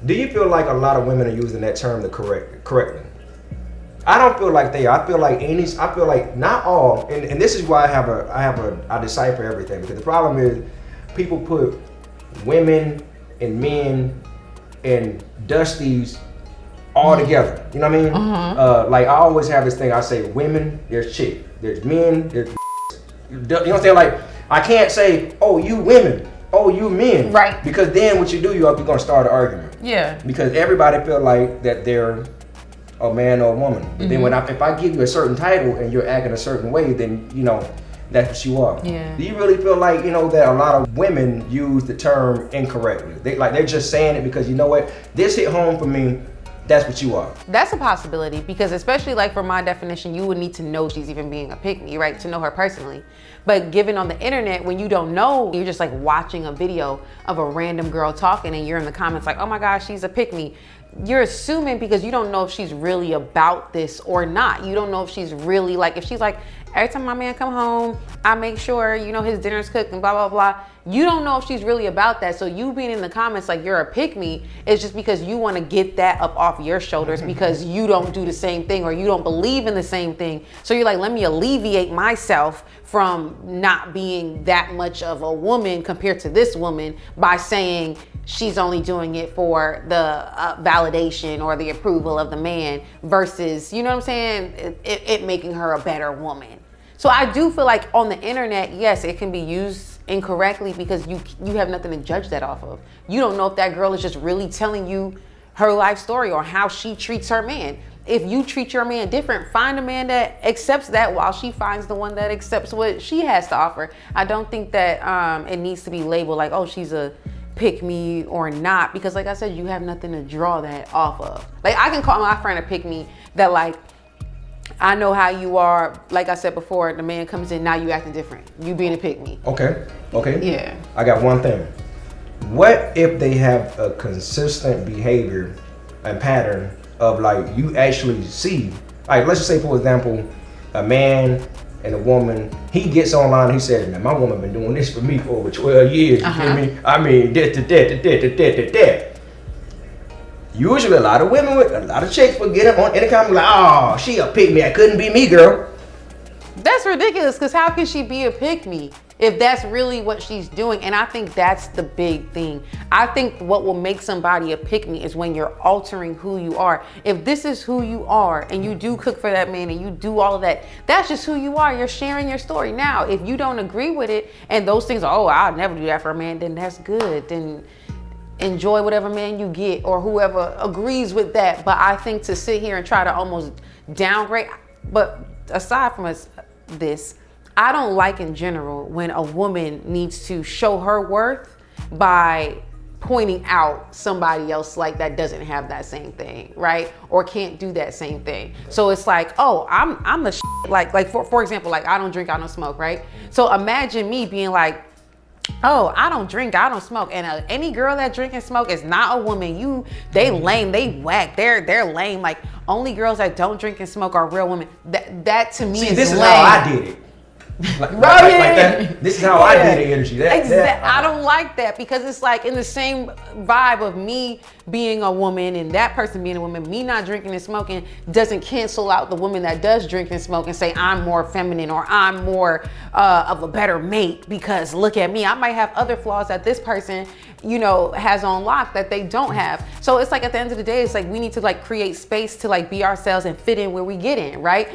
Do you feel like a lot of women are using that term correctly? I don't feel like they are. I feel like not all, and this is why I decipher everything, because the problem is people put women and men and dusties all together. You know what I mean? Like I always have this thing. I say women, there's chick, there's men, there's you know what I'm saying? Like I can't say, oh you women, oh you men, right? Because then what you do, you're gonna start an argument. Yeah. Because everybody feel like that they're a man or a woman. But then if I give you a certain title and you're acting a certain way, then you know that's what you are. Yeah. Do you really feel like that a lot of women use the term incorrectly? They're just saying it because you know what, this hit home for me. That's what you are. That's a possibility, because especially like for my definition, you would need to know she's even being a pick-me, right? To know her personally. But given on the internet, when you don't know, you're just like watching a video of a random girl talking and you're in the comments like, oh my gosh, she's a pick-me. You're assuming because you don't know if she's really about this or not. You don't know if she's really like, if she's like, every time my man come home, I make sure, his dinner's cooked and blah, blah, blah. You don't know if she's really about that. So you being in the comments like you're a pick-me is just because you want to get that up off your shoulders because you don't do the same thing or you don't believe in the same thing. So you're like, let me alleviate myself from not being that much of a woman compared to this woman by saying she's only doing it for the validation or the approval of the man versus, you know what I'm saying, it making her a better woman. So I do feel like on the internet, yes, it can be used incorrectly because you have nothing to judge that off of. You don't know if that girl is just really telling you her life story or how she treats her man. If you treat your man different, find a man that accepts that while she finds the one that accepts what she has to offer. I don't think that it needs to be labeled like, oh, she's a pick me or not, because like I said, you have nothing to draw that off of. Like I can call my friend a pick me that like, I know how you are. Like I said before, the man comes in, now you acting different. You being a pick me. Okay. Yeah. I got one thing. What if they have a consistent behavior and pattern of like you actually see, like let's just say for example, a man and a woman, he gets online and he says, man, my woman been doing this for me for over 12 years, you feel me? I mean, that. Usually a lot of chicks will get up on any comment like, oh, she a pick me, I couldn't be me, girl. That's ridiculous, because how can she be a pick me if that's really what she's doing? And I think that's the big thing. I think what will make somebody a pick me is when you're altering who you are. If this is who you are and you do cook for that man and you do all of that, that's just who you are. You're sharing your story. Now, if you don't agree with it and those things, oh, I'll never do that for a man, then that's good. Then enjoy whatever man you get or whoever agrees with that. But I think to sit here and try to almost downgrade, but aside from this, I don't like in general when a woman needs to show her worth by pointing out somebody else like that doesn't have that same thing, right? Or can't do that same thing. So it's like, oh, I'm the like for example, like I don't drink, I don't smoke, right? So imagine me being like, oh, I don't drink, I don't smoke, and any girl that drink and smoke is not a woman. They lame, they whack, they're lame. Like only girls that don't drink and smoke are real women. That to me is this lame. Is how I did it. Like that. This is how I did the energy. I don't like that because it's like in the same vibe of me being a woman and that person being a woman, me not drinking and smoking doesn't cancel out the woman that does drink and smoke and say I'm more feminine or I'm more of a better mate because look at me. I might have other flaws that this person, has on lock that they don't have. So it's like at the end of the day, it's like we need to like create space to like be ourselves and fit in where we get in, right?